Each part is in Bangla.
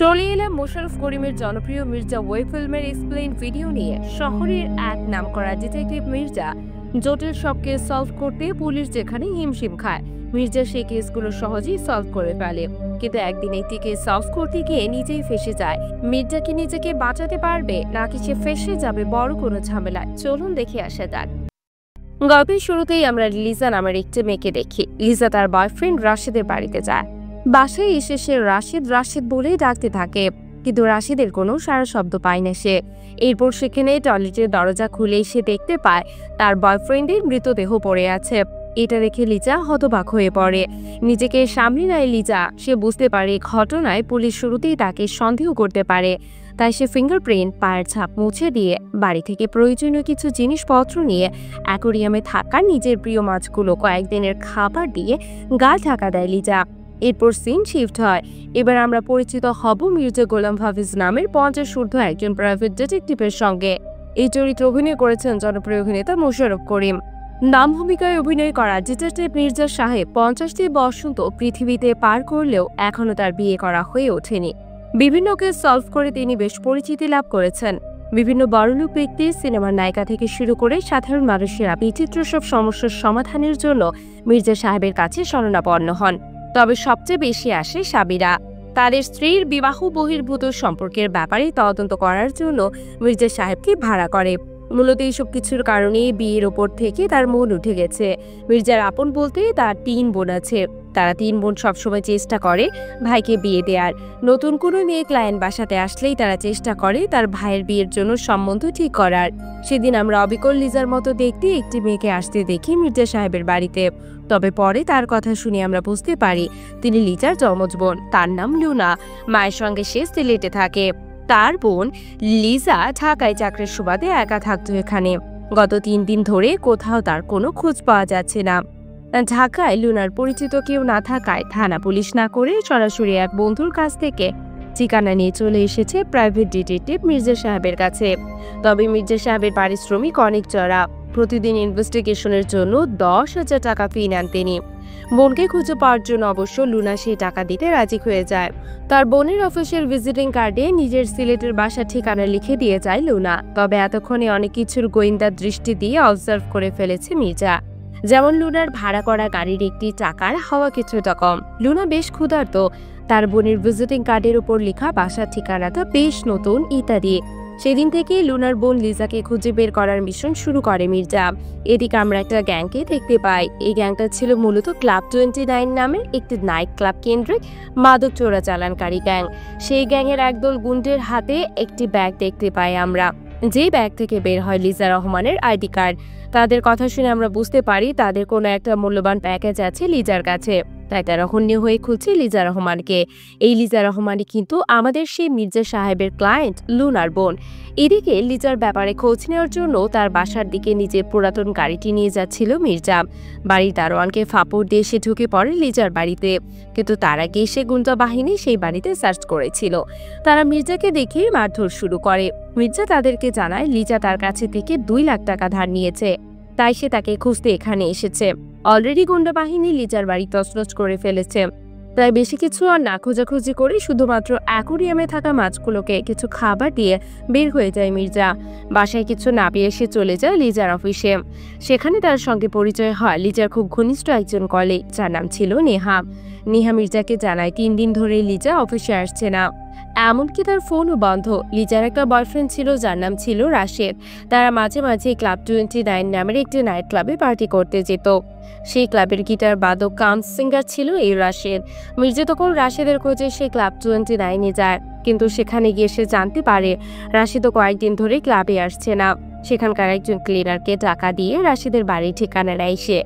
চলে এলাম মোশাররফ করিমের জনপ্রিয় মির্জা ওয়েব ফিল্মের এক্সপ্লেইন ভিডিও নিয়ে। শহরের এক নামকরা ডিটেকটিভ মির্জা জটিল সব কেস সলভ করতে পুলিশ যেখানে হিমশিম খায়, মির্জা সেই কেসগুলো সহজেই সলভ করে ফেলে। কিন্তু একদিন একটি কেস সলভ করতে গিয়ে নিজেই ফেসে যায়। মির্জা কি নিজেকে বাঁচাতে পারবে, নাকি সে ফেসে যাবে বড় কোনো ঝামেলায়? চলুন দেখে আসা যাক। গল্পের শুরুতেই আমরা লিজা নামের একটি মেয়েকে দেখি। লিজা তার বয়ফ্রেন্ড রাশিদের বাড়িতে যায়। বাসায় এসে সে রাশিদ রাশিদ বলেই ডাকতে থাকে, কিন্তু রাশিদের কোনো সারা শব্দ পায় না সে। এরপর সেখানে টয়লেটের দরজা খুলে সে দেখতে পায় তার বয়ফ্রেন্ডের মৃতদেহ পড়ে আছে। এটা দেখে লিজা হতবাক হয়ে পড়ে। নিজেকে সামলে নেয় লিজা। সে বুঝতে পারে ঘটনায় পুলিশ শুরুতেই তাকে সন্দেহ করতে পারে। তাই সে ফিঙ্গারপ্রিন্ট, পায়ের ছাপ মুছে দিয়ে বাড়ি থেকে প্রয়োজনীয় কিছু জিনিসপত্র নিয়ে অ্যাকোরিয়ামে থাকা নিজের প্রিয় মাছগুলো কয়েকদিনের খাবার দিয়ে গা ঢাকা দেয় লিজা। এরপর সিন শিফট হয়। এবার আমরা পরিচিত হব মির্জা গোলাম হাফিজ নামের 50 ঊর্ধ্ব একজন প্রাইভেট ডিটেকটিভের সঙ্গে। এই চরিত্রে অভিনয় করেছেন জনপ্রিয় অভিনেতা মোশাররফ করিম। নাম ভূমিকায় অভিনয় করা ডিটেকটিভ মির্জা সাহেব 50টি বসন্ত পৃথিবীতে পার করলেও এখনো তার বিয়ে করা হয়ে ওঠেনি। বিভিন্ন কেস সলভ করে তিনি বেশ পরিচিতি লাভ করেছেন। বিভিন্ন বড়লোক ব্যক্তি, সিনেমার নায়িকা থেকে শুরু করে সাধারণ মানুষেরা বিচিত্র সব সমস্যার সমাধানের জন্য মির্জা সাহেবের কাছে শরণাপন্ন হন। তবে সবচেয়ে বেশি আসে সাবিরা। তাদের স্ত্রীর বিবাহ বহির্ভূত সম্পর্কের ব্যাপারে তদন্ত করার জন্য মির্জা সাহেবকে ভাড়া করে। মূলত এইসব কিছুর কারণে বিয়ের ওপর থেকে তার মন উঠে গেছে। মির্জার আপন বলতে তার 3 বোন আছে। তারা 3 বোন সবসময় চেষ্টা করে ভাইকে বিয়ে দেওয়ার। নতুন কোনো মেয়ে ক্লায়েন্ট বাসাতে আসলেই তারা চেষ্টা করে তার ভাইয়ের বিয়ের জন্য সম্বন্ধ ঠিক করার। সেদিন আমরা অবিকল লিজার মতো দেখতে একটি মেয়েকে আসতে দেখি মির্জা সাহেবের বাড়িতে। তবে পরে তার কথা শুনে আমরা বুঝতে পারি তিনি লিজার যমজ বোন। তার নাম লুনা। মায়ের সঙ্গে সে সিলেটে থাকে। তার বোন লিজা ঢাকায় চাকরির সুবাদে একা থাকতো এখানে। গত 3 দিন ধরে কোথাও তার কোনো খোঁজ পাওয়া যাচ্ছে না। ঢাকায় লুনার পরিচিত কেউ না থাকায় থানা পুলিশ না করে সরাসরি এক বন্ধুর কাছ থেকে ঠিকানা নিয়ে চলে এসেছে প্রাইভেট ডিটেকটিভ মির্জা সাহেবের কাছে। তবে মির্জা সাহেবের পারিশ্রমিক অনেক চড়া। প্রতিদিন ইনভেস্টিগেশনের জন্য 10,000 টাকা ফি নেন তিনি। বোনকে খুঁজে পাওয়ার জন্য অবশ্য লুনা সেই টাকা দিতে রাজি হয়ে যায়। তার বোনের অফিসিয়াল ভিজিটিং কার্ডে নিজের সিলেটের বাসার ঠিকানা লিখে দিয়ে যায় লুনা। তবে এতক্ষণে অনেক কিছুর গোয়েন্দা দৃষ্টি দিয়ে অবজার্ভ করে ফেলেছে মির্জা। যেমন লুনার ভাড়া করা গাড়ির একটি চাকার হাওয়া কিছুটা কম। লুনা বেশ ক্ষুধার্ত। তার বোনের ভিজিটিং কার্ডের উপর লেখা বাসার ঠিকানাটা বেশ নতুন ইত্যাদি। সেদিন থেকে লুনার বোন লিজাকে খুঁজে বের করার মিশন শুরু করে মির্জা। এদিকে আমরা একটা গ্যাংকে দেখতে পাই। এই গ্যাংটা ছিল মূলত ক্লাব 29 নামের একটি নাইট ক্লাব কেন্দ্রিক মাদক চোরাচালানকারী গ্যাং। সেই গ্যাংয়ের একদল গুন্ডের হাতে একটি ব্যাগ দেখতে পাই আমরা, যে ব্যাগ থেকে বের হয় লিজা রহমানের আইডি কার্ড। তাদের কথা শুনে আমরা বুঝতে পারি তাদের কোনো একটা মূল্যবান প্যাকেজ আছে লিজার কাছে। তাই তারা হন্য হয়ে খুঁজছে লিজা রহমানকে। এই লিজা রহমানই কিন্তু আমাদের সেই মির্জা সাহেবের ক্লায়েন্ট লুনার বোন। এদিকে লিজার ব্যাপারে খোঁজ নেওয়ার জন্য তার বাসার দিকে নিজের পুরাতন গাড়িটি নিয়ে যাচ্ছিল মির্জা। বাড়ির দারোয়ানকে ফাপড় দিয়ে সে ঢুকে পড়ে লিজার বাড়িতে। কিন্তু তার আগে সে গুন্ডা বাহিনী সেই বাড়িতে সার্চ করেছিল। তারা মির্জাকে দেখে মারধর শুরু করে। মির্জা তাদেরকে জানায় লিজা তার কাছে থেকে 2 লাখ টাকা ধার নিয়েছে, তাই সে তাকে খুঁজতে এখানে এসেছে। অলরেডি গুন্ডা বাহিনী লিজার বাড়ি তছনছ করে ফেলেছে। তাই বেশি কিছু আর না খোঁজাখুঁজি করে শুধুমাত্র অ্যাকোরিয়ামে থাকা মাছগুলোকে কিছু খাবার দিয়ে বের হয়ে যায় মির্জা। বাসায় কিছু না পেয়ে সে চলে যায় লিজার অফিসে। সেখানে তার সঙ্গে পরিচয় হয় লিজার খুব ঘনিষ্ঠ একজন কলিগ, যার নাম ছিল নেহা। নেহা মির্জাকে জানায় 3 দিন ধরে লিজা অফিসে আসছে না, এমনকি তার ফোনও বন্ধ। লিজার একটা বয়ফ্রেন্ড ছিল যার নাম ছিল রাশেদ। তারা মাঝে মাঝে ক্লাব 29 নামের একটি নাইট ক্লাবে পার্টি করতে যেত। সেই ক্লাবের গিটার বাদক কাম সিঙ্গার ছিল এই রাশেদ। মির্জা তখন রাশেদের খোঁজে সেই ক্লাব 29-এ যায়, কিন্তু সেখানে গিয়ে সে জানতে পারে রাশেদও কয়েকদিন ধরে ক্লাবে আসছে না। সেখানকার একজন ক্লিনারকে টাকা দিয়ে রাশেদের বাড়ির ঠিকানা নেয় সে।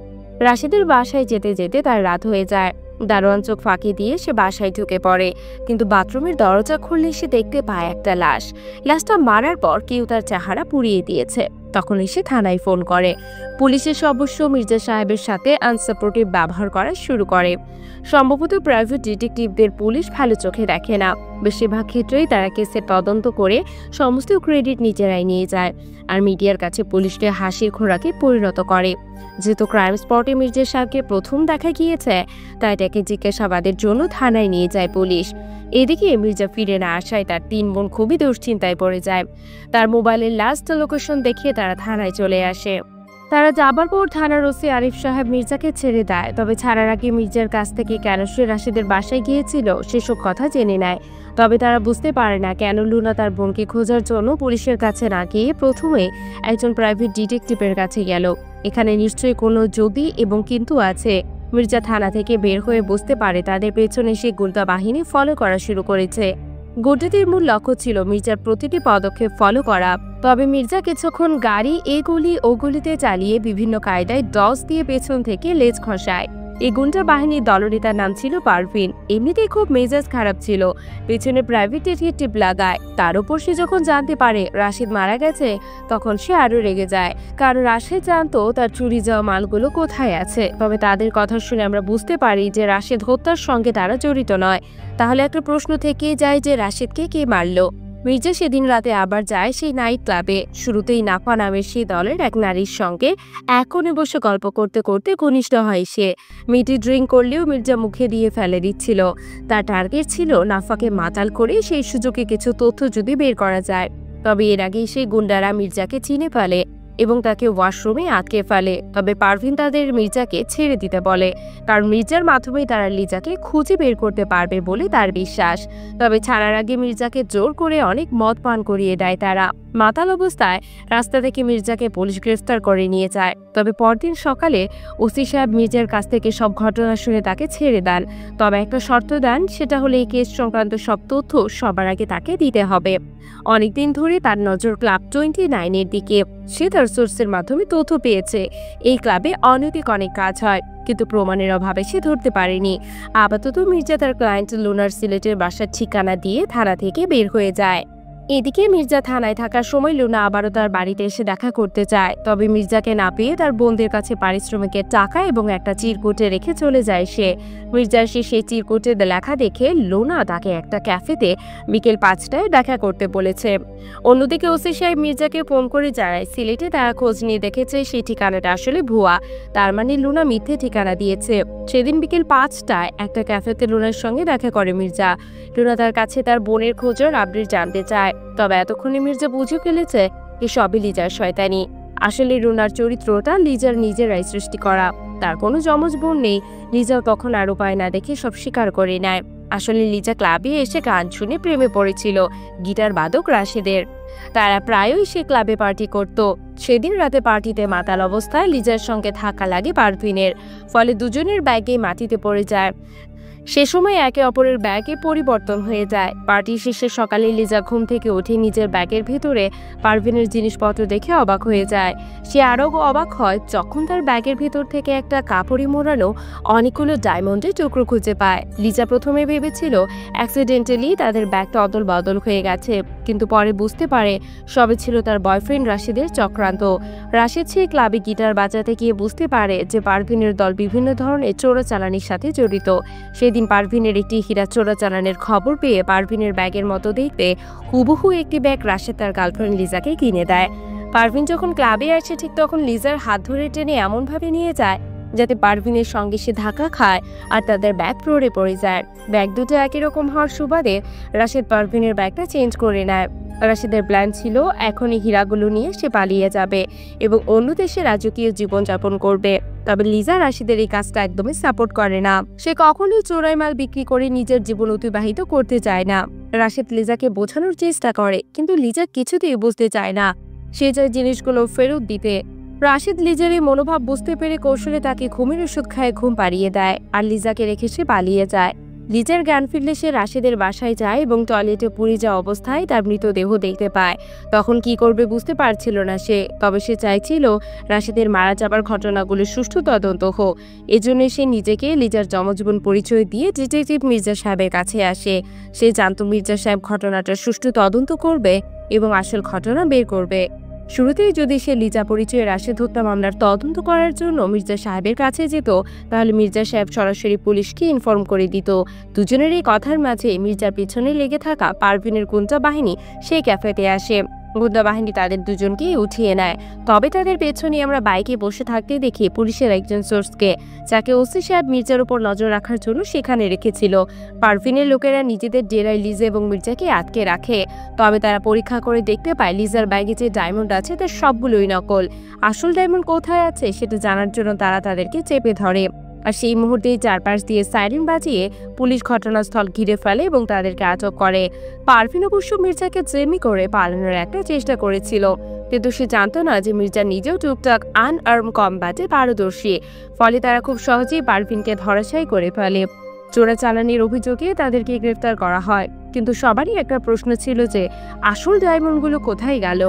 রাশেদের বাসায় যেতে যেতে তার রাত হয়ে যায়। দারোয়ান চোখ ফাঁকি দিয়ে সে বাসায় ঢুকে পড়ে, কিন্তু বাথরুমের দরজা খুললে সে দেখতে পায় একটা লাশ। লাশটা মারার পর কেউ তার চেহারা পুড়িয়ে দিয়েছে। তখন সে থানায় ফোন করে। পুলিশ এসে অবশ্য মির্জা সাহেবের সাথে আনসাপোর্টিভ ব্যবহার করা শুরু করে। সম্ভবত প্রাইভেট ডিটেকটিভদের পুলিশ ভালো চোখে দেখে না। বেশিরভাগ ক্ষেত্রেই তারা কেসের তদন্ত করে সমস্ত ক্রেডিট নিজেরাই নিয়ে যায়, আর মিডিয়ার কাছে পুলিশকে হাসির খোরাকে পরিণত করে। যেহেতু ক্রাইম স্পটে মির্জা সাহেবকে প্রথম দেখা গিয়েছে, তাই তাকে জিজ্ঞাসাবাদের জন্য থানায় নিয়ে যায় পুলিশ। এদিকে মির্জা ফিরে না আসায় তার 3 বোন খুবই দুশ্চিন্তায় পড়ে যায়। তার মোবাইলের লাস্ট লোকেশন দেখিয়ে তারা থানায় চলে আসে। তারা যাবার পর থানার ওসি আরিফ সাহেব মির্জাকে ছেড়ে দেয়। তবে ছাড়ার আগে মির্জার কাছ থেকে কেন সে রাশেদের বাসায় গিয়েছিল সেসব কথা জেনে নেয়। তবে তারা বুঝতে পারে না কেন লুনা তার বোনকে খোঁজার জন্য পুলিশের কাছে না গিয়ে প্রথমে একজন প্রাইভেট ডিটেকটিভের কাছে গেল। এখানে নিশ্চয়ই কোনো যদি এবং কিন্তু আছে। মির্জা থানা থেকে বের হয়ে বুঝতে পারে তাদের পেছনে সে গুন্ডা বাহিনী ফলো করা শুরু করেছে। গুন্ডাদের মূল লক্ষ্য ছিল মির্জার প্রতিটি পদক্ষেপ ফলো করা। তবে মির্জা কিছুক্ষণ গাড়ি এগুলি ওগুলিতে চালিয়ে বিভিন্ন কায়দায় ডস দিয়ে পেছন থেকে লেজ খসায়। এই গুন্ডা বাহিনীর দলনেতার নাম ছিল পারভিন। এমনিতেই খুব মেজাজ খারাপ ছিল, পেছনে প্রাইভেট ডিটেকটিভ লাগায়। তার উপর সে যখন জানতে পারে রাশেদ মারা গেছে তখন সে আরো রেগে যায়, কারণ রাশেদ জানতো তার চুরি যাওয়া মালগুলো কোথায় আছে। তবে তাদের কথা শুনে আমরা বুঝতে পারি যে রাশেদ হত্যার সঙ্গে তারা জড়িত নয়। তাহলে একটা প্রশ্ন থেকেই যায় যে রাশেদকে কে মারলো। মির্জা সেদিন রাতে আবার যায় সেই নাইট ক্লাবে। শুরুতেই নাফা নামের সেই দলের এক নারীর সঙ্গে এক কোণে বসে গল্প করতে করতে ঘনিষ্ঠ হয় সে। মিটি ড্রিঙ্ক করলেও মির্জা মুখে দিয়ে ফেলে দিচ্ছিল। তার টার্গেট ছিল নাফাকে মাতাল করে সেই সুযোগে কিছু তথ্য যদি বের করা যায়। তবে এর আগেই সেই গুন্ডারা মির্জাকে চিনে ফেলে এবং তাকে ওয়াশরুমে আটকে ফেলে। তবে পারভিন তাদের মির্জাকে ছেড়ে দিতে বলে, কারণ মির্জার মাধ্যমেই তারা লিজাকে খুঁজে বের করতে পারবে বলে তার বিশ্বাস। তবে ছাড়ার আগে মির্জাকে জোর করে অনেক মদ পান করিয়ে দেয় তারা। মাতাল অবস্থায় রাস্তা থেকে মির্জাকে পুলিশ গ্রেফতার করে নিয়ে যায়। তবে পরদিন সকালে ওসি সাহেব মির্জার কাছ থেকে সব ঘটনা শুনে তাকে ছেড়ে দেন। তবে একটা শর্ত দেন, সেটা হলো এই কেস সংক্রান্ত সব তথ্য সবার আগে তাকে দিতে হবে। অনেকদিন ধরে তার নজর ক্লাব 29-এর দিকে। সে তার সোর্সের মাধ্যমে তথ্য পেয়েছে এই ক্লাবে অনৈতিক অনেক কাজ হয়, কিন্তু প্রমাণের অভাবে সে ধরতে পারেনি। আপাতত মির্জা তার ক্লায়েন্ট লুনার সিলেটের বাসার ঠিকানা দিয়ে থানা থেকে বের হয়ে যায়। এদিকে মির্জা থানায় থাকার সময় লুনা আবারও তার বাড়িতে এসে দেখা করতে চায়। তবে মির্জাকে না পেয়ে তার বোনদের কাছে পারিশ্রমিকের টাকা এবং একটা চিরকুটে রেখে চলে যায় সে। মির্জা সেই চিরকুটে লেখা দেখে লুনা তাকে একটা ক্যাফেতে বিকেল 5টায় দেখা করতে বলেছে। অন্যদিকে ওসি সাহেব মির্জাকে ফোন করে জানায় সিলেটে তারা খোঁজ নিয়ে দেখেছে সেই ঠিকানাটা আসলে ভুয়া। তার মানে লুনা মিথ্যে ঠিকানা দিয়েছে। সেদিন বিকেল 5টায় একটা ক্যাফেতে লুনার সঙ্গে দেখা করে মির্জা। লুনা তার কাছে তার বোনের খোঁজের আপডেট জানতে চায়। তবে এতক্ষণে মির্জা বুঝে ফেলেছে এই সবই লিজার শয়তানি। আসলে রুনার চরিত্রটা লিজার নিজেরাই সৃষ্টি করা। তার কোনো যমজ বোন নেই। লিজাও তখন আর উপায় না দেখে সব স্বীকার করে নেয়। আসলে লিজা ক্লাবে এসে গান শুনে প্রেমে পড়েছিল গিটার বাদক রাশেদের। তারা প্রায়ই সে ক্লাবে পার্টি করত। সেদিন রাতে পার্টিতে মাতাল অবস্থায় লিজার সঙ্গে থাকা লাগে পারভিনের। ফলে দুজনের ব্যাগে মাটিতে পড়ে যায়। সে সময় একে অপরের ব্যাগে পরিবর্তন হয়ে যায়। পার্টি শেষে সকালে লিজা ঘুম থেকে উঠে নিজের ব্যাগের ভেতরে পারভিনের জিনিসপত্র দেখে অবাক হয়ে যায়। সে আরও অবাক হয় যখন তার ব্যাগের ভেতর থেকে একটা কাপড়ে মোড়ানো অনেকগুলো ডায়মন্ডের টুকরো খুঁজে পায়। লিজা প্রথমে ভেবেছিল অ্যাক্সিডেন্টালি তাদের ব্যাগটা অদল বদল হয়ে গেছে, কিন্তু পরে বুঝতে পারে সবে ছিল তার বয়ফ্রেন্ড রাশিদের চক্রান্ত। রাশিদ সেই ক্লাবে গিটার বাজাতে গিয়ে বুঝতে পারে যে পারভিনের দল বিভিন্ন ধরনের চোরাচালানির সাথে জড়িত। সেদিন পারভিনের একটি হীরা চোরাচালানের খবর পেয়ে পারভিনের ব্যাগের মতো দেখতে হুবহু একটি ব্যাগ রাশেদ তার গার্লফ্রেন্ড লিজাকে কিনে দেয়। পারভিন যখন ক্লাবে আসে ঠিক তখন লিজার হাত ধরে টেনে এমনভাবে নিয়ে যায় যাতে পারভিনের সঙ্গে সে ধাক্কা খায় আর তাদের ব্যাগ রোডে পড়ে যায়। ব্যাগ দুটো একই রকম হওয়ার সুবাদে রাশেদ পারভিনের ব্যাগটা চেঞ্জ করে নেয়। রাশেদের প্ল্যান ছিল এখন এই হীরাগুলো নিয়ে সে পালিয়ে যাবে এবং অন্য দেশে রাজকীয় জীবনযাপন করবে। তবে লিজা রাশিদের এই কাজটা একদমই সাপোর্ট করে না। সে কখনোই চোরাই মাল বিক্রি করে নিজের জীবন অতিবাহিত করতে চায় না। রাশেদ লিজাকে বোঝানোর চেষ্টা করে, কিন্তু লিজা কিছুতেই বুঝতে চায় না। সে চায় জিনিসগুলো ফেরত দিতে। রাশেদ লিজার এই মনোভাব বুঝতে পেরে কৌশলে তাকে ঘুমের ওষুধ খায় ঘুম পাড়িয়ে দেয় আর লিজাকে রেখে সে পালিয়ে যায়। লিজার জ্ঞান ফিরলে সে রাশেদের বাসায় যায় এবং টয়লেটে পুড়ে যাওয়া অবস্থায় তার মৃতদেহ দেখতে পায়। তখন কি করবে বুঝতে পারছিল না সে। তবে সে চাইছিল রাশেদের মারা যাবার ঘটনাগুলো সুষ্ঠু তদন্ত হোক। এজন্য সে নিজেকে লিজার যমজীবন পরিচয় দিয়ে ডিটেকটিভ মির্জা সাহেবের কাছে আসে। সে জানত মির্জা সাহেব ঘটনাটার সুষ্ঠু তদন্ত করবে এবং আসল ঘটনা বের করবে। শুরুতেই যদি সে লিজা পরিচয়ে রাশেদ হত্যা মামলার তদন্ত করার জন্য মির্জা সাহেবের কাছে যেত, তাহলে মির্জা সাহেব সরাসরি পুলিশকে ইনফর্ম করে দিত। দুজনের এই কথার মাঝে মির্জার পিছনে লেগে থাকা পারভিনের গুন্ডা বাহিনী সেই ক্যাফেতে আসে। গুন্ডা বাহিনী তাদের দুজনকে উঠিয়ে নেয়। তবে তাদের পেছনে আমরা বাইকে বসে থাকতে দেখি পুলিশের একজন সোর্সকে, যাকে ওসি সাহেব মির্জার উপর নজর রাখার জন্য সেখানে রেখেছিল। পারভিনের লোকেরা নিজেদের ডেরায় লিজা এবং মির্জাকে আটকে রাখে। তবে তারা পরীক্ষা করে দেখতে পায় লিজার ব্যাগে যে ডায়মন্ড আছে তার সবগুলোই নকল। আসল ডায়মন্ড কোথায় আছে সেটা জানার জন্য তারা তাদেরকে চেপে ধরে। আর সেই মুহূর্তেই চারপাশ দিয়ে সাইরেন বাজিয়ে পুলিশ ঘটনাস্থল ঘিরে ফেলে এবং তাদেরকে আটক করে। পারভিন অবশ্য মির্জাকে জেমি করে পালানোর একটা চেষ্টা করেছিল, কিন্তু সে জানতো না যে মির্জা নিজেও টুকটাক আনআর্ম কমব্যাটে পারদর্শী। ফলে তারা খুব সহজেই পারভিনকে ধরাশায়ী করে ফেলে। চোরাচালানির অভিযোগে তাদেরকে গ্রেফতার করা হয়, কিন্তু সবারই একটা প্রশ্ন ছিল যে আসল ডায়মন্ডগুলো কোথায় গেল।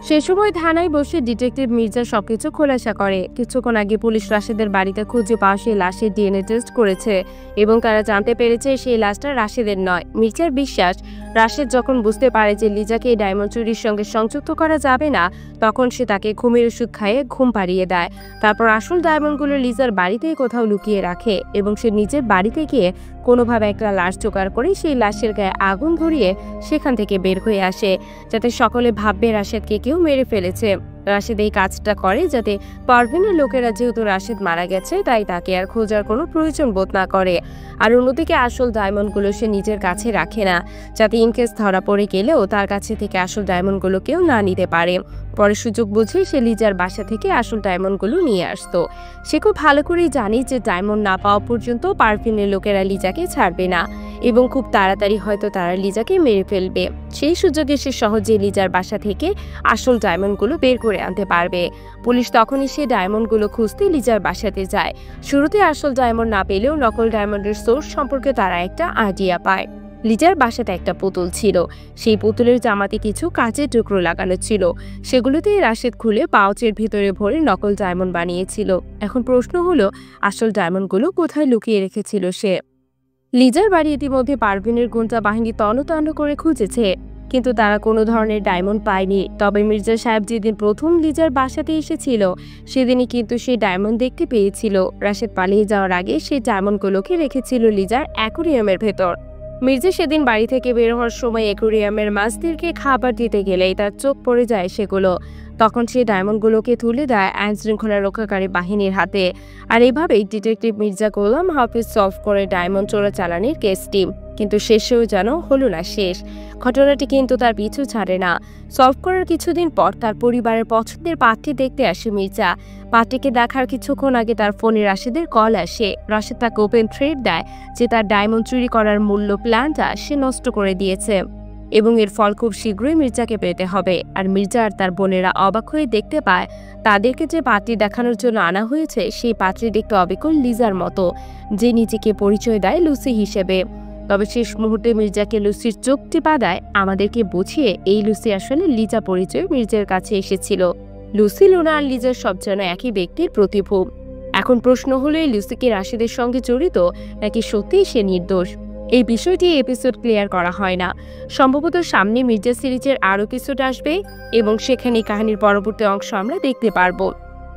সে সময় থানায় বসে ডিটেকটিভ মির্জা সবকিছু খোলাসা করে। কিছুক্ষণ আগে পুলিশ রাশেদের বাড়িতে খুঁজে পাওয়া সেই লাশের ডিএনএ টেস্ট করেছে এবং তারা জানতে পেরেছে সেই লাশটা রাশেদের নয়। মির্জার বিশ্বাস, রাশেদ যখন বুঝতে পারে যে লিজাকে এই ডায়মন্ড চুরির সঙ্গে সংযুক্ত করা যাবে না, তখন সে তাকে ঘুমের ওষুধ খাইয়ে ঘুম পাড়িয়ে দেয়। তারপর আসল ডায়মন্ডগুলো লিজার বাড়িতেই কোথাও লুকিয়ে রাখে এবং সে নিজের বাড়িতে গিয়ে কোনোভাবে একটা লাশ জোগাড় করে সেই লাশের গায়ে আগুন ধরিয়ে সেখান থেকে বের হয়ে আসে, যাতে সকলে ভাববে রাশেদকে কেউ মেরে ফেলেছে। রাশেদ এই কাজটা করে যাতে পারভিনের লোকেরা যেহেতু রাশেদ মারা গেছে তাই তাকে আর খোঁজার কোনো প্রয়োজন বোধ না করে। আর অন্যদিকে আসল ডায়মন্ডগুলো সে নিজের কাছে রাখে না, যাতে ইনকেস ধরা পড়ে গেলেও তার কাছে থেকে আসল ডায়মন্ডগুলো কেউ না নিতে পারে। পরে সুযোগ বুঝে সে লিজার বাসা থেকে আসল ডায়মন্ডগুলো নিয়ে আসতো। সে খুব ভালো করেই জানে যে ডায়মন্ড না পাওয়া পর্যন্ত পারভিনের লোকেরা লিজাকে ছাড়বে না এবং খুব তাড়াতাড়ি হয়তো তারা লিজাকে মেরে ফেলবে। সেই সুযোগে সে সহজে লিজার বাসা থেকে আসল ডায়মন্ডগুলো বের করে আনতে পারবে। পুলিশ তখনই সে ডায়মন্ডগুলো খুঁজতে লিজার বাসাতে যায়। শুরুতে আসল ডায়মন্ড না পেলেও নকল ডায়মন্ডের সোর্স সম্পর্কে তারা একটা আইডিয়া পায়। লিজার বাসাতে একটা পুতুল ছিল, সেই পুতুলের জামাতে কিছু কাচের টুকরো লাগানো ছিল। সেগুলোতেই রাশেদ খুলে পাউচের ভিতরে ভরে নকল ডায়মন্ড বানিয়েছিল। এখন প্রশ্ন হলো আসল ডায়মন্ডগুলো কোথায় লুকিয়ে রেখেছিল সে। লিজার বাড়ি ইতিমধ্যে পারভিনের গুন্ডা বাহিনী তন্ন করে খুঁজেছে, কিন্তু তারা কোনো ধরনের ডায়মন্ড পায়নি। তবে মির্জা সাহেব যেদিন প্রথম লিজার বাসাতে এসেছিল সেদিনই কিন্তু সেই ডায়মন্ড দেখতে পেয়েছিল। রাশেদ পালিয়ে যাওয়ার আগে সেই ডায়মন্ডগুলোকে রেখেছিল লিজার অ্যাকোরিয়ামের ভেতর। মির্জা সেদিন বাড়ি থেকে বের হওয়ার সময় অ্যাকোরিয়ামের মাছদেরকে খাবার দিতে গেলেই তার চোখ পড়ে যায় সেগুলো। তখন সে ডায়মন্ডগুলোকে তুলে দেয় আইন শৃঙ্খলা রক্ষাকারী বাহিনীর হাতে। আর এভাবেই ডিটেকটিভ মির্জা গোলাম হাফিজ সলভ করে ডায়মন্ড চোরাচালানির কেসটি। কিন্তু শেষেও যেন হলো না শেষ। ঘটনাটি কিন্তু তার পিছু ছাড়ে না। সলভ করার কিছুদিন পর তার পরিবারের পছন্দের পাত্রী দেখতে আসে মির্জা। পাত্রীকে দেখার কিছুক্ষণ আগে তার ফোনে রাশেদের কল আসে। রাশেদ তাকে ওপেন থ্রেট দেয় যে তার ডায়মন্ড চুরি করার মূল্য প্ল্যানটা সে নষ্ট করে দিয়েছে এবং এর ফল খুব শীঘ্রই মির্জাকে পেতে হবে। আর মির্জা আর তার বোনেরা অবাক হয়ে দেখতে পায় তাদেরকে যে পাত্রী দেখানোর জন্য আনা হয়েছে সেই পাত্রী দেখতে অবিকল লিজার মতো, যে নিজেকে পরিচয় দেয় লুসি হিসেবে। তবে শেষ মুহূর্তে মির্জাকে লুসির চোখ টিপা দেয়, আমাদেরকে বুঝিয়ে এই লুসি আসলে লিজা পরিচয় মির্জার কাছে এসেছিল। লুসি, লুনা আর লিজার সব যেন একই ব্যক্তির প্রতিভূ। এখন প্রশ্ন হলো এই লুসি কি রাশেদের সঙ্গে জড়িত নাকি সত্যিই সে নির্দোষ? এই বিষয়টি এপিসোড ক্লিয়ার করা হয় না। সম্ভবত সামনে মির্জা সিরিজের আরও এপিসোড আসবে এবং সেখানে কাহিনীর পরবর্তী অংশ আমরা দেখতে পারবো।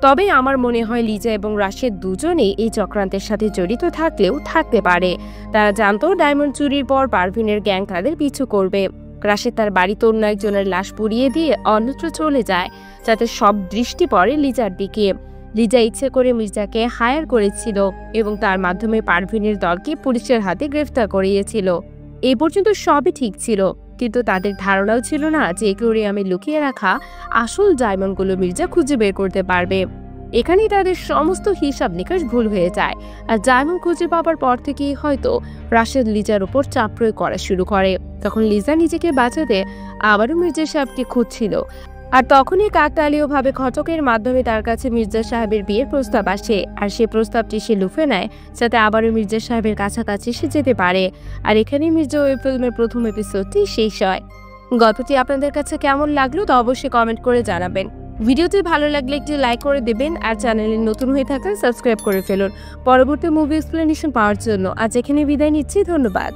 তবে আমার মনে হয় লিজা এবং রাশেদ দুজনেই এই চক্রান্তের সাথে জড়িত থাকলেও থাকতে পারে। তারা জানতো ডায়মন্ড চুরির পর পারভিনের গ্যাং তাদের পিছু করবে। রাশেদ তার বাড়িতে অন্য একজনের লাশ পুড়িয়ে দিয়ে অন্যত্র চলে যায়, যাতে সব দৃষ্টি পড়ে লিজার দিকে। লিজা ইচ্ছে করে মির্জাকে হায়ার করেছিল এবং তার মাধ্যমে পারভিনের দলকে পুলিশের হাতে গ্রেফতার করিয়েছিল। এই পর্যন্ত সবই ঠিক ছিল, কিন্তু তাদের ধারণাও ছিল না যে অ্যাকোরিয়ামে লুকিয়ে রাখা আসল ডায়মন্ডগুলো মির্জা খুঁজে বের করতে পারবে। এখানেই তাদের সমস্ত হিসাব নিকাশ ভুল হয়ে যায়। আর ডায়মন্ড খুঁজে পাওয়ার পর থেকেই হয়তো রাশেদ লিজার উপর চাপ প্রয়োগ করা শুরু করে। তখন লিজা নিজেকে বাঁচাতে আবারও মির্জা সাহেবকে খুঁজছিল। আর তখনই কাকতালীয়ভাবে ঘটকের মাধ্যমে তার কাছে মির্জা সাহেবের বিয়ের প্রস্তাব আসে। আর সেই প্রস্তাবটি সে লুফে নেয় যাতে আবারও মির্জা সাহেবের কাছাকাছি সে যেতে পারে। আর এখানেই মির্জা ওয়েব ফিল্মের প্রথম এপিসোডটি শেষ হয়। গল্পটি আপনাদের কাছে কেমন লাগলো তা অবশ্যই কমেন্ট করে জানাবেন। ভিডিওটি ভালো লাগলে একটি লাইক করে দেবেন আর চ্যানেলে নতুন হয়ে থাকলে সাবস্ক্রাইব করে ফেলুন পরবর্তী মুভি এক্সপ্লেনেশন পাওয়ার জন্য। আজ এখানে বিদায় নিচ্ছি, ধন্যবাদ।